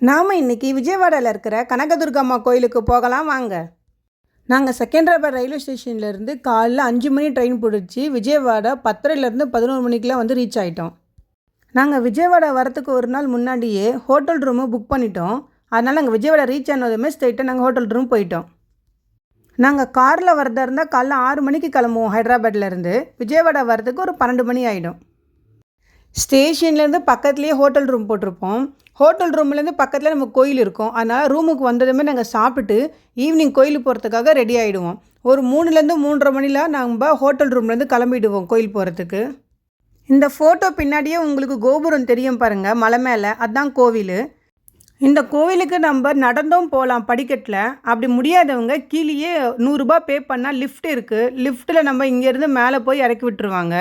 நாம் இன்றைக்கி விஜயவாடாவில் இருக்கிற கனகதுர்கம்மா கோயிலுக்கு போகலாம் வாங்க. நாங்கள் செகண்டராபாத் ரயில்வே ஸ்டேஷன்லேருந்து காலைல 5 மணி ட்ரெயின் பிடிச்சி விஜயவாடா 10:30லேருந்து 11 மணிக்கெலாம் வந்து ரீச் ஆகிட்டோம். நாங்கள் விஜயவாடா வரத்துக்கு ஒரு நாள் முன்னாடியே ஹோட்டல் ரூமு புக் பண்ணிட்டோம். அதனால் நாங்கள் விஜயவாடா ரீச் ஆனதுமே ஸ்ட்ரெயிட்டாக நாங்கள் ஹோட்டல் ரூம் போயிட்டோம். நாங்கள் காரில் வரதா இருந்தால் காலைல 6 மணிக்கு கிளம்புவோம். ஹைதராபாத்லேருந்து விஜயவாடா வரதுக்கு ஒரு 12 மணி ஆகிடும். ஸ்டேஷன்லேருந்து பக்கத்துலேயே ஹோட்டல் ரூம் போட்டிருப்போம். ஹோட்டல் ரூம்லேருந்து பக்கத்தில் நம்ம கோயில் இருக்கும். அதனால் ரூமுக்கு வந்ததுமே நாங்கள் சாப்பிட்டுட்டு ஈவினிங் கோயிலுக்கு போகிறதுக்காக ரெடி ஆகிடுவோம். ஒரு 3லேருந்து 3:30 மணியில் நம்ம ஹோட்டல் ரூம்லேருந்து கிளம்பிடுவோம் கோயில் போகிறதுக்கு. இந்த ஃபோட்டோ பின்னாடியே உங்களுக்கு கோபுரம் தெரியும் பாருங்கள், மலை மேலே, அதுதான் கோவில். இந்த கோவிலுக்கு நம்ம நடந்தும் போகலாம் படிக்கட்டில். அப்படி முடியாதவங்க கீழேயே 100 ரூபாய் பே பண்ணால் லிஃப்ட் இருக்குது. லிஃப்ட்டில் நம்ம இங்கேருந்து மேலே போய் இறக்கி விட்டுருவாங்க.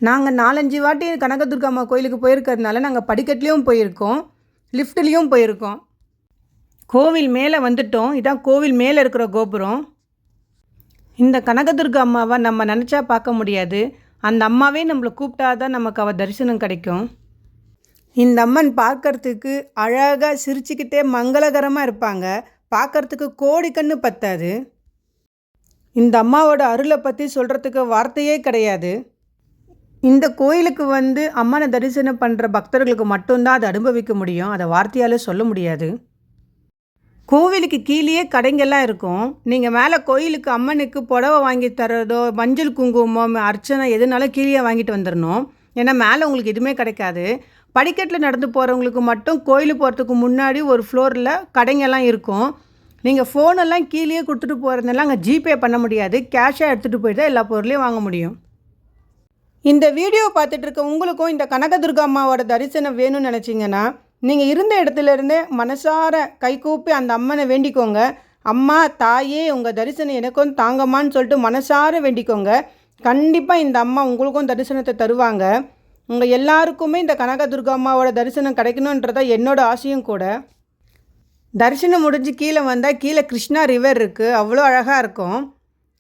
நாங்கள் 4-5 வாட்டி கனகதுர்கம்மா கோயிலுக்கு போயிருக்கிறதுனால நாங்கள் படிக்கட்டுலேயும் போயிருக்கோம், லிஃப்ட்லேயும் போயிருக்கோம். கோவில் மேலே வந்துட்டோம். இதான் கோவில் மேலே இருக்கிற கோபுரம். இந்த கனகதுர்கா அம்மாவை நம்ம நினச்சா பார்க்க முடியாது. அந்த அம்மாவே நம்மளை கூப்பிட்டா தான் நமக்கு அவள் தரிசனம் கிடைக்கும். இந்த அம்மன் பார்க்கறதுக்கு அழகாக சிரிச்சுக்கிட்டே மங்களகரமாக இருப்பாங்க. பார்க்கறதுக்கு கோடி கண்ணு பத்தாது. இந்த அம்மாவோட அருளை பற்றி சொல்கிறதுக்கு வார்த்தையே கிடையாது. இந்த கோயிலுக்கு வந்து அம்மனை தரிசனம் பண்ணுற பக்தர்களுக்கு மட்டும்தான் அதை அனுபவிக்க முடியும். அதை வார்த்தையால் சொல்ல முடியாது. கோவிலுக்கு கீழேயே கடைங்கள்லாம் இருக்கும். நீங்கள் மேலே கோயிலுக்கு அம்மனுக்கு புடவை வாங்கி தரதோ, மஞ்சள் குங்குமம், அர்ச்சனை எதுனாலும் கீழே வாங்கிட்டு வந்துடணும். ஏன்னா மேலே உங்களுக்கு எதுவுமே கிடைக்காது. படிக்கட்டில் நடந்து போகிறவங்களுக்கு மட்டும் கோயிலுக்கு போகிறதுக்கு முன்னாடி ஒரு ஃப்ளோரில் கடைங்கெல்லாம் இருக்கும். நீங்கள் ஃபோனெல்லாம் கீழே கொடுத்துட்டு போகிறதுனால அங்கே ஜிபே பண்ண முடியாது. கேஷாக எடுத்துகிட்டு போயிட்டு தான் எல்லா பொருளையும் வாங்க முடியும். இந்த வீடியோ பார்த்துட்டு இருக்க உங்களுக்கும் இந்த கனகதுர்கா அம்மாவோட தரிசனம் வேணும்னு நினச்சிங்கன்னா நீங்கள் இருந்த இடத்துலேருந்தே மனசார கைகூப்பி அந்த அம்மனை வேண்டிக்கோங்க. அம்மா தாயே உங்கள் தரிசனம் எனக்கும் தாங்கம்மான்னு சொல்லிட்டு மனசார வேண்டிக்கோங்க. கண்டிப்பாக இந்த அம்மா உங்களுக்கும் தரிசனத்தை தருவாங்க. உங்கள் எல்லாருக்குமே இந்த கனகதுர்கா அம்மாவோட தரிசனம் கிடைக்கணுன்றத என்னோட ஆசையும் கூட. தரிசனம் முடிஞ்சு கீழே வந்தால் கீழே கிருஷ்ணா ரிவர் இருக்குது. அவ்வளோ அழகாக இருக்கும்.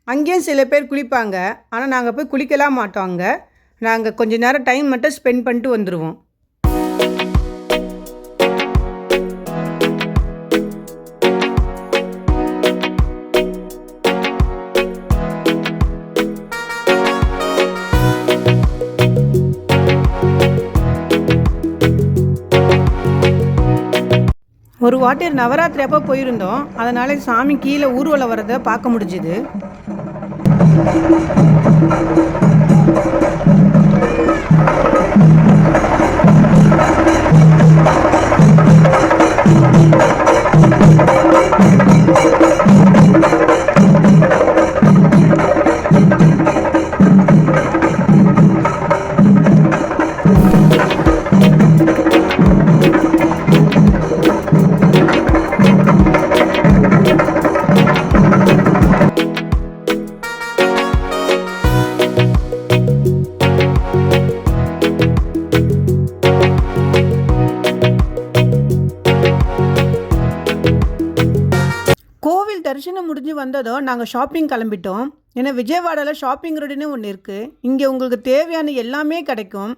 அங்கேயும் சில பேர் குளிப்பாங்க. ஆனால் நாங்கள் போய் குளிக்கலாம் மாட்டோம். அங்கே நாங்கள் கொஞ்ச நேரம் டைம் மட்டும் ஸ்பெண்ட் பண்ணிட்டு வந்துடுவோம். ஒரு வாட்டி நவராத்திரி அப்போ போயிருந்தோம். அதனால் சாமி கீழே ஊர்வலம் வரதை பார்க்க முடிஞ்சுது. கோவில் தரிசனம் முடிஞ்சு வந்ததும் நாங்கள் ஷாப்பிங் கிளம்பிட்டோம். ஏன்னா விஜயவாடாவில் ஷாப்பிங் ரோடுன்னு ஒன்று இருக்குது. இங்கே உங்களுக்கு தேவையான எல்லாமே கிடைக்கும்.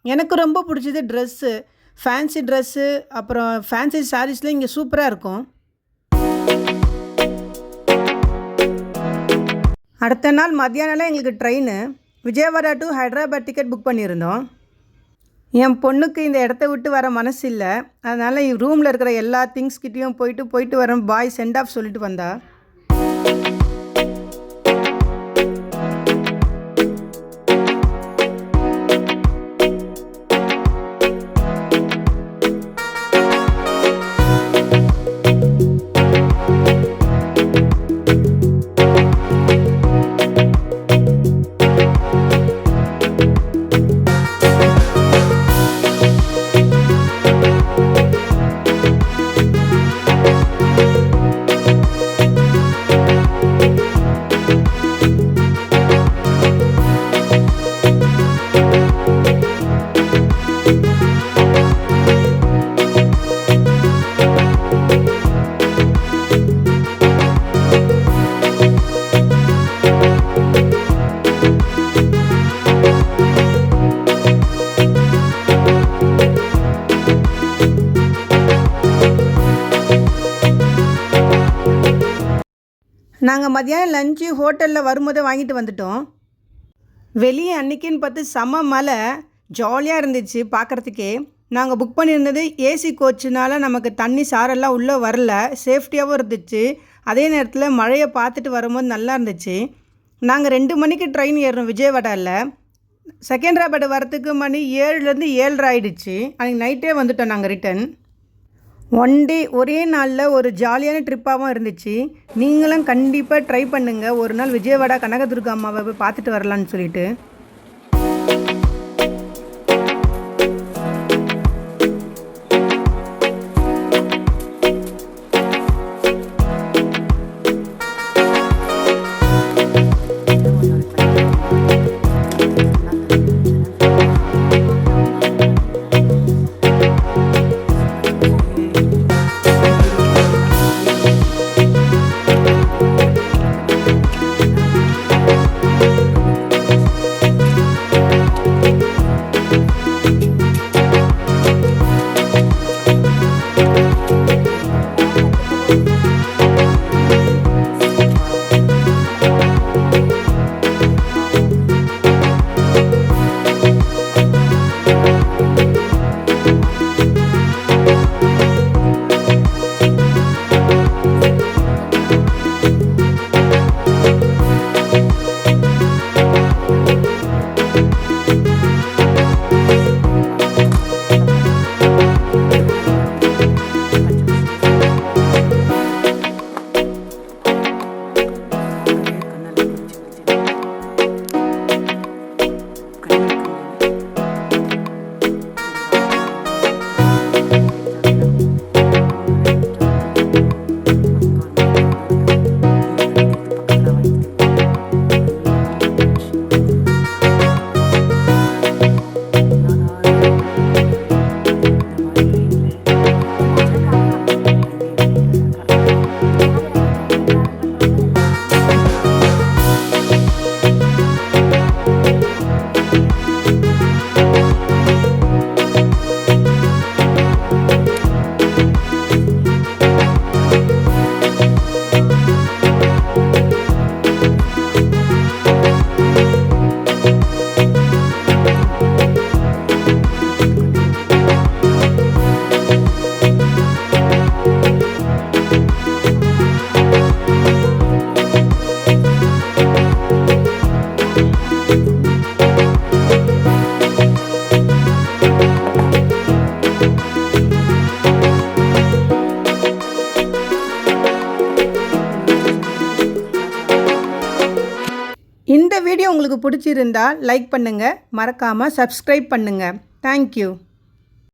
எனக்கு ரொம்ப பிடிச்சது ட்ரெஸ்ஸு, ஃபேன்சி ட்ரெஸ்ஸு, அப்புறம் ஃபேன்சி சாரீஸ்லாம் இங்கே சூப்பராக இருக்கும். அடுத்த நாள் மத்தியானம்லாம் எங்களுக்கு train. Vijayawada to Hyderabad ticket book பண்ணியிருந்தோம். என் பொண்ணுக்கு இந்த இடத்த விட்டு வர மனசு இல்லை. அதனால் ரூமில் இருக்கிற எல்லா திங்ஸ்கிட்டையும் போயிட்டு வரேன் பாய் சென்ட் ஆஃப் சொல்லிட்டு வந்தா. நாங்கள் மதியானம் லஞ்சு ஹோட்டலில் வரும்போதே வாங்கிட்டு வந்துட்டோம். வெளியே அன்றைக்கின்னு பார்த்து செம்ம மழை, ஜாலியாக இருந்துச்சு பார்க்குறதுக்கே. நாங்கள் புக் பண்ணியிருந்தது ஏசி கோச்சுனால நமக்கு தண்ணி சாரெல்லாம் உள்ளே வரல, சேஃப்டியாகவும் இருந்துச்சு. அதே நேரத்தில் மழையை பார்த்துட்டு வரும்போது நல்லா இருந்துச்சு. நாங்கள் 2 மணிக்கு ட்ரெயின் ஏறணும் விஜயவாடாவில். செகண்டராபாத் வரத்துக்கு மணி 7லேருந்து 7:30 ஆகிடுச்சு. அன்றைக்கி நைட்டே வந்துட்டோம் நாங்கள் ரிட்டன். ஒன் டே ஒரே நாளில் ஒரு ஜாலியான ட்ரிப்பாகவும் இருந்துச்சு. நீங்களும் கண்டிப்பாக ட்ரை பண்ணுங்கள், ஒரு நாள் விஜயவாடா கனகதுர்கா அம்மாவை போய் பார்த்துட்டு வரலான்னு சொல்லிட்டு. இந்த வீடியோ உங்களுக்கு பிடிச்சிருந்தா லைக் பண்ணுங்கள், மறக்காமல் சப்ஸ்கிரைப் பண்ணுங்கள். தேங்க்யூ.